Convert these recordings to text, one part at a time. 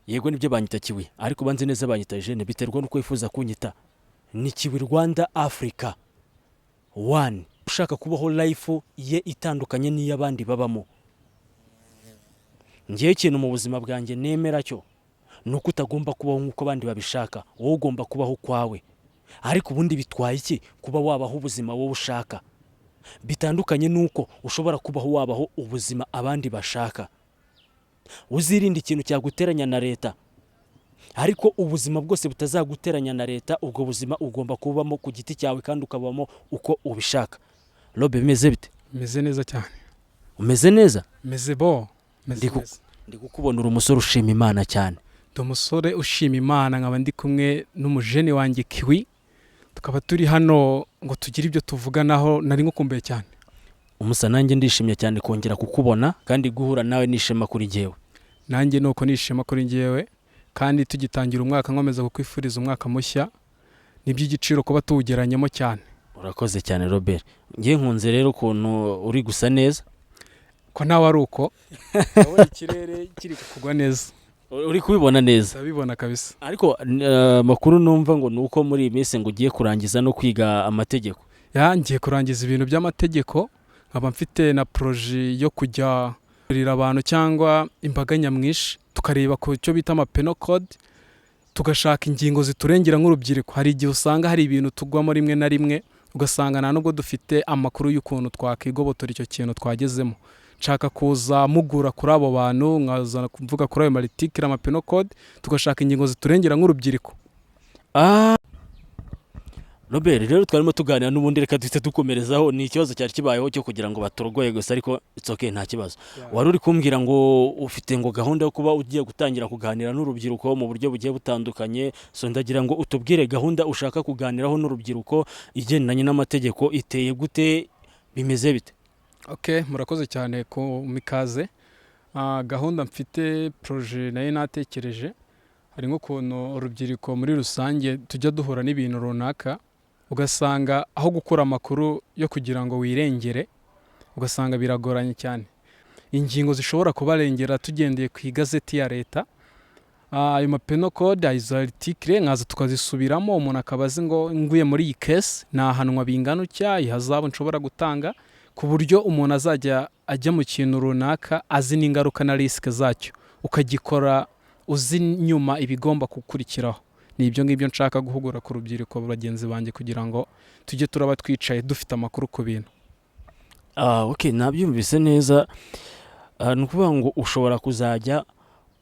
yego nibyo banyita Kiwi ariko banze neza banyita Eugene biterwa nuko yifuza kunyita. Ni Kiwi Rwanda Africa one ushaka kubaho life ye itandukanye n'iy'abandi babamo. Ngiye ikintu mu buzima bwanjye nemera cyo nuko utagomba kubaho nk'uko abandi babishaka, wowe ugomba kubaho kwawe. Ariko ubundi bitwaye iki kuba wabaho ubuzima wowe ushaka? Bitandukanye nuko ushobora kubaho wabaho ubuzima abandi bashaka. Uzirinde ikintu cyaguteranya na leta, ariko ubuzima bwose butazaguteranya na leta, ubwo buzima ugomba kubamo ku giti cyawe kandi ukabamo uko ubishaka. Robe bimeze bite? Meze neza cyane. Umeze neza? Meze bo. Meze neza. Ndi kukubona uri umusore ushima Imana cyane. Ndi umusore ushima Imana, nkaba ndi kumwe n'umujene wanjye Kiwi. Tukaba turi hano ngo tugire ibyo tuvuganaho, nari ngukumbuye cyane. Umusa nanjye ndishimye cyane kongera kukubona kandi guhura nawe nishema kuri jewe. Nanjye nuko nishima kuri njyewe, kandi tugitangira umwaka nkomeza kukwifuriza umwaka mushya. Niby'igiciro kuba tuwugeranyemo cyane. Urakoze cyane Robert. Ngiye nkunze rero ukuntu uri gusa neza. Ko nawe ari uko. Wowe ikirere kiri kugwa neza. Uri kubibona neza? Ndabibona kabisa. Ariko makuru numva ngo nuko muri iyi minsi ngo ugiye kurangiza no kwiga amategeko. Ngiye kurangiza ibintu by'amategeko, nkaba mfite na projet yo kujya kurira abantu cyangwa imbaga nyamwinshi, tukareba ku cyo bita penal code, tugashaka ingingo ziturengera nk'urubyiruko. Hari igihe usanga hari ibintu tugwamo rimwe na rimwe, ugasanga nta nubwo dufite amakuru y'ukuntu twakigobotora icyo kintu twagezemo. Nshaka kuza mugura kuri abo bantu, nkaza kuvuga kuri ayo maritikira penal code, tugashaka ingingo ziturengera nk'urubyiruko. Robert, rero twarimo tuganira n'ubundi reka duhite dukomerezaho. Ni ikibazo cyari kibayeho cyo kugira ngo baturogoye gusa, ariko it's okay, nta kibazo. Wari uri kumbwira ngo ufite ngo gahunda yo kuba ugiye gutangira kuganira n'urubyiruko mu buryo bugiye butandukanye, so ndagira ngo utubwire gahunda ushaka kuganiraho n'urubyiruko igendanye n'amategeko iteye gute, bimeze bite? Okay, murakoze cyane ku mikaze. Gahunda mfite projet nayo natekereje, hari nk'ukuntu urubyiruko muri rusange tujya duhura n'ibintu runaka, ugasanga aho gukura amakuru yo kugira ngo wirengere, ugasanga biragoranye cyane. Ingingo zishobora kubarengera tugendeye ku igazeti ya leta, ayo penal code, izo article nkaza tukazisubiramo, umuntu akabazi ngo nguye muri iyi case nahanwa bingana cya ihazabu nshobora gutanga, ku buryo umuntu azajya ajya mu kintu runaka azi n'ingaruka na risk zacyo, ukagikora uzi nyuma ibigomba kukurikiraho. Ni ibyo ngibyo nshaka guhugura ku rubyiruko bagenzi banjye kugira ngo tujye turaba twicaye dufite amakuru ku bintu. Okay, nabyumvise neza. Nukuvuga ngo ushobora kuzajya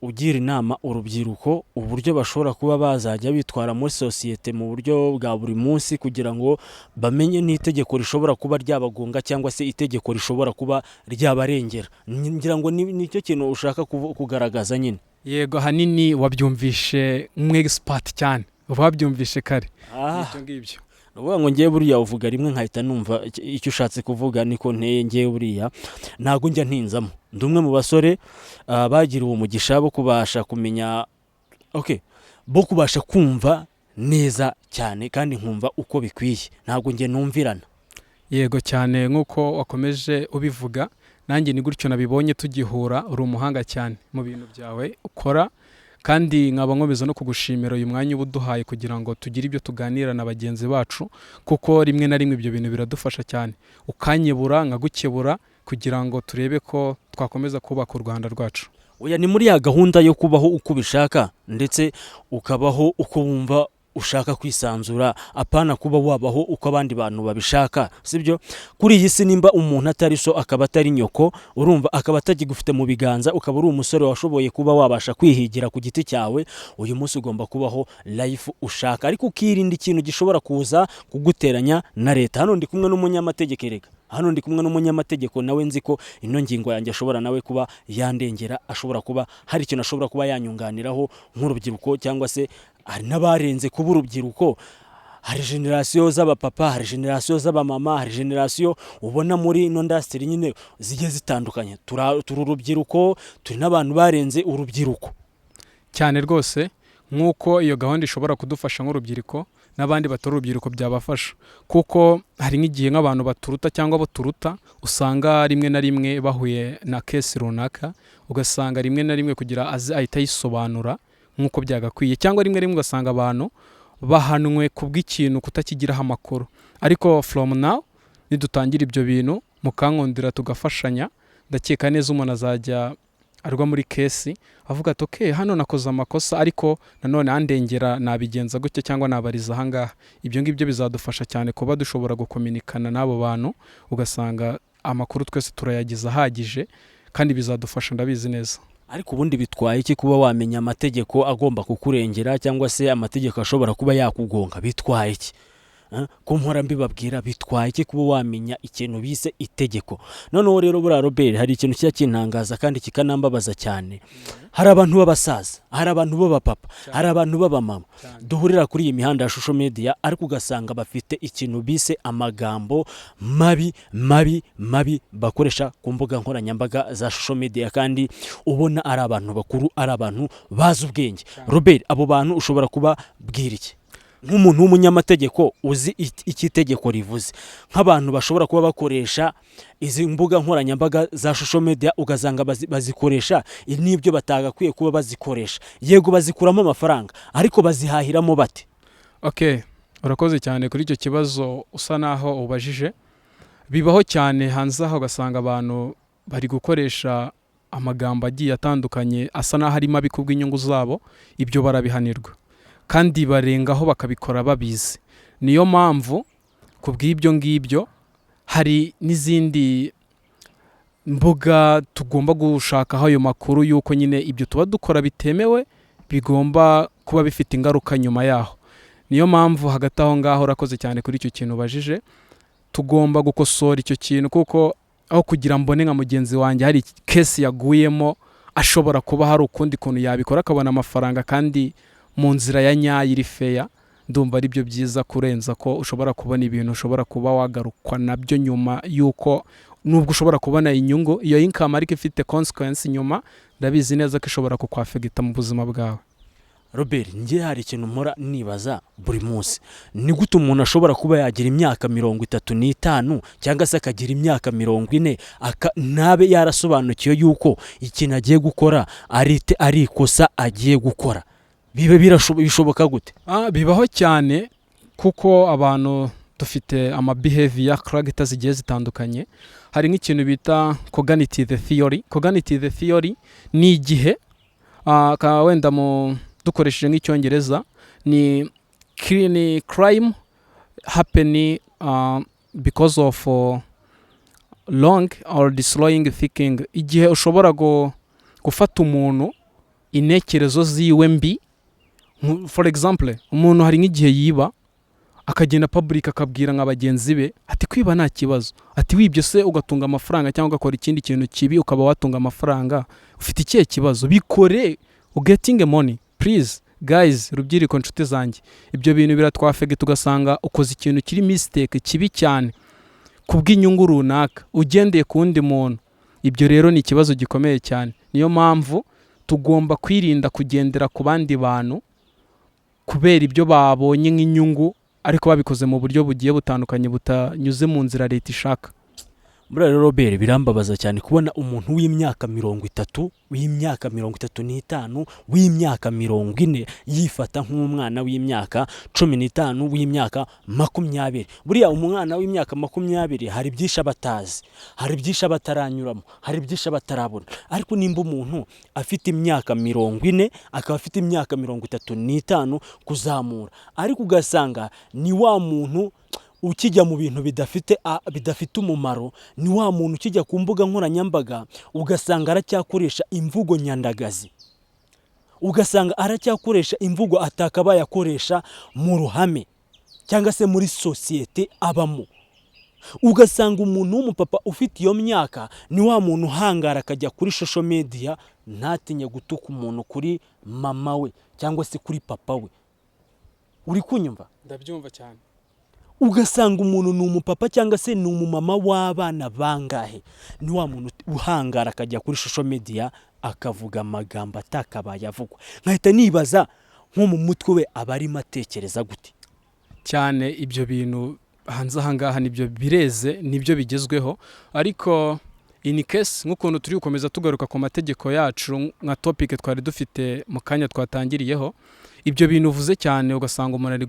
ugira inama urubyiruko uburyo bashobora kuba bazajya bitwara muri societe mu buryo bwa buri munsi, kugira ngo bamenye n'itegeko rishobora kuba ryabagonga cyangwa se itegeko rishobora kuba ryabarengera. Ngira ngo nicyo kintu ushaka kugaragaza nyine. Yego, hanini wabyumvishe expert cyane, wabyumvishe kare. Ibyo ngibyo nuvuga ngo ngiye buriya uvuga rimwe nkahita numva icyo ushatse kuvuga, niko nteye ngiye buriya ntago njya ntinzamo. Ndumwe mu basore bagiriwe umugisha bo kubasha kumenya, bo kubasha kumva neza cyane kandi nkumva uko bikwiye, ntago ngiye numvirana. Yego cyane, nkuko wakomeje ubivuga, nanjye ni gutyo nabibonye tugihura. Uri umuhanga cyane mu bintu byawe ukora, kandi nkaba nkomeza no kugushimira uyu mwanya ubuduhaye kugira ngo tugire ibyo tuganira na bagenzi bacu, kuko rimwe na rimwe ibyo bintu biradufasha cyane. Ukanyebura nkagukebura kugira ngo turebe ko twakomeza kubaka u Rwanda rwacu. Oya, ni muri ya gahunda yo kubaho uko ubishaka ndetse ukabaho uko wumva ushaka kwisanzura, apana kuba wabaho uko abandi bantu babishaka, sibyo? Kuri iyi si nimba umuntu atari so akaba atari nyoko, urumva akaba atagifite mu biganza, ukaba uri umusore washoboye kuba wabasha kwihigira ku giti cyawe, uyu munsi ugomba kubaho life ushaka, ariko ukirinda ikintu gishobora kuza kuguteranya na leta. Hano ndi kumwe n'umunyamategeko erega, hano ndi kumwe n'umunyamategeko nawe nzi ko ino ngingo yanjye ashobora nawe kuba yandengera, ashobora kuba hari ikintu ashobora kuba yanyunganiraho nk'urubyiruko, cyangwa se hari n'abarenze kuba urubyiruko. Hari generasiyo z'abapapa, hari generasiyo z'abamama, hari generasiyo ubona muri ino industry nyine zigiye zitandukanye. Turi urubyiruko, turi n'abantu barenze urubyiruko cyane rwose. Nk'uko iyo gahunda ishobora kudufasha nk'urubyiruko, n'abandi batari urubyiruko byabafasha, kuko hari nk'igihe nk'abantu baturuta cyangwa abo turuta usanga rimwe na rimwe bahuye na kesi runaka, ugasanga rimwe na rimwe kugira aze ahita yisobanura nk'uko byagakwiye, cyangwa rimwe rimwe ugasanga abantu bahanwe kubw'ikintu kutakigiraho amakuru. Ariko from now nidutangira ibyo bintu mukankundira tugafashanya, ndakeka neza umuntu azajya arwa muri kesi avuga ati okay, hano nakoze amakosa ariko nanone andengera nabigenza gutya cyangwa nabariza ahangaha. Ibyo ngibyo bizadufasha cyane kuba dushobora gukominikana n'abo bantu, ugasanga amakuru twese turayagize ahagije, kandi bizadufasha ndabizi neza. Ariko ubundi bitwaye iki kuba wamenya amategeko agomba kukurengera cyangwa se amategeko ashobora kuba yakugonga? Bitwaye iki? Ko mpora mbibabwira, bitwaye iki kuba wamenya ikintu bise itegeko? Noneho rero buriya Robert, hari ikintu cya kintangaza kandi kikanambabaza cyane. Hari abantu b'abasaza, hari abantu b'abapapa, hari abantu b'abamama duhurira kuri iyi mihanda ya social media, ariko ugasanga bafite ikintu bise amagambo mabi bakoresha ku mbuga nkoranyambaga za social media, kandi ubona ari abantu bakuru, ari abantu bazi ubwenge. Robert, abo bantu ushobora kuba bwira iki nk'umuntu w'umunyamategeko uzi iki itegeko rivuze? Nk'abantu bashobora kuba bakoresha izi mbuga nkoranyambaga za social media, ugasanga bazikoresha n'ibyo batagakwiye kuba bazikoresha. Yego bazikuramo amafaranga, ariko bazihahiramo bate? Okay, urakoze cyane kuri icyo kibazo usa naho ubajije. Bibaho cyane hanze aho, ugasanga abantu bari gukoresha amagambo agiye atandukanye asa naho ari mabi kubw'inyungu zabo. Ibyo barabihanirwa kandi barengaho bakabikora babizi. Niyo mpamvu kubw'ibyo ngibyo hari n'izindi mbuga tugomba gushakaho ayo makuru y'uko nyine ibyo tuba dukora bitemewe, bigomba kuba bifite ingaruka nyuma yaho. Niyo mpamvu hagati aho ngaho urakoze cyane kuri icyo kintu bajije, tugomba gukosora icyo kintu, kuko aho kugira mbone nka mugenzi wanjye hari kesi yaguyemo, ashobora kuba hari ukundi kuntu yabikora akabona amafaranga kandi mu nzira ya nyayo iri feya, ndumva ari byo byiza kurenza ko ushobora kubona ibintu ushobora kuba wagarukwa nabyo nyuma y'uko, nubwo ushobora kubona inyungu, iyo income ariko ifite consequence nyuma, ndabizi neza ko ishobora kukwafegita mu buzima bwawe. Robert, njye hari ikintu mpora nibaza buri munsi, ni gute umuntu ashobora kuba yagira imyaka 35 cyangwa se akagira imyaka 40 nabe yarasobanukiye yuko ikintu agiye gukora ari ikosa agiye gukora? Bibe bishoboka gute? Bibaho cyane, kuko abantu dufite behavior character zigiye zitandukanye. Hari nk'ikintu bita cognitive theory. Cognitive theory ni igihe wenda mu dukoresheje nk'icyongereza ni crime happening because of long or destroying thinking. Igihe ushobora gufata umuntu intekerezo ziwe mbi. For example, umuntu hari nk'igihe yiba akagenda public akabwira nka bagenzi be ati kwiba nta kibazo, ati wibyo se ugatunga amafaranga cyangwa ugakora ikindi kintu kibi ukaba watunga amafaranga, ufite ikihe kibazo? Bikore getting money. Please guys, rubyiruko nshuti zanjye, ibyo bintu biratwafege, tugasanga ukoze ikintu kiri mistake kibi cyane kubw'inyungu runaka ugendeye ku wundi muntu. Ibyo rero ni ikibazo gikomeye cyane. Niyo mpamvu tugomba kwirinda kugendera ku bandi bantu kubera ibyo babonye nk'inyungu, ariko babikoze mu buryo bugiye butandukanye butanyuze mu nzira leta ishaka. Muri Robert, birambabaza cyane kubona umuntu w'imyaka 30, w'imyaka 35, w'imyaka 40 yifata nk'umwana w'imyaka 15, w'imyaka 20. Buriya umwana w'imyaka 20 hari byinshi abatazi, hari byinshi abataranyuramo, hari byinshi abatarabona. Ariko nimba umuntu afite imyaka 40 akaba afite imyaka 35 kuzamura, ariko ugasanga ni wa muntu ukijya mu bintu bidafite umumaro, ni wa muntu ukijya ku mbuga nkoranyambaga, ugasanga aracyakoresha imvugo nyandagazi, ugasanga aracyakoresha imvugo atakabaye akoresha mu ruhame cyangwa se muri societe abamo. Ugasanga umuntu w'umupapa ufite iyo myaka ni wa muntu hangara akajya kuri social media ntatinye gutuka umuntu kuri mama we cyangwa se kuri papa we. Uri kunyumva? Ndabyumva cyane. Ugasanga umuntu ni umupapa cyangwa se ni umumama w'abana bangahe, ni wa muntu uhangara akajya kuri social media akavuga amagambo atakabaye avugwa. Nkahita nibaza nko mu mutwe we abari matekereza gute? cyane ibyo bintu hanze aha ngaha nibyo bireze nibyo bigezweho, ariko in case nk'ukuntu turi gukomeza tugaruka ku mategeko yacu nka topic twari dufite mu kanya twatangiriyeho, ibyo bintu uvuze cyane ugasanga umuntu ari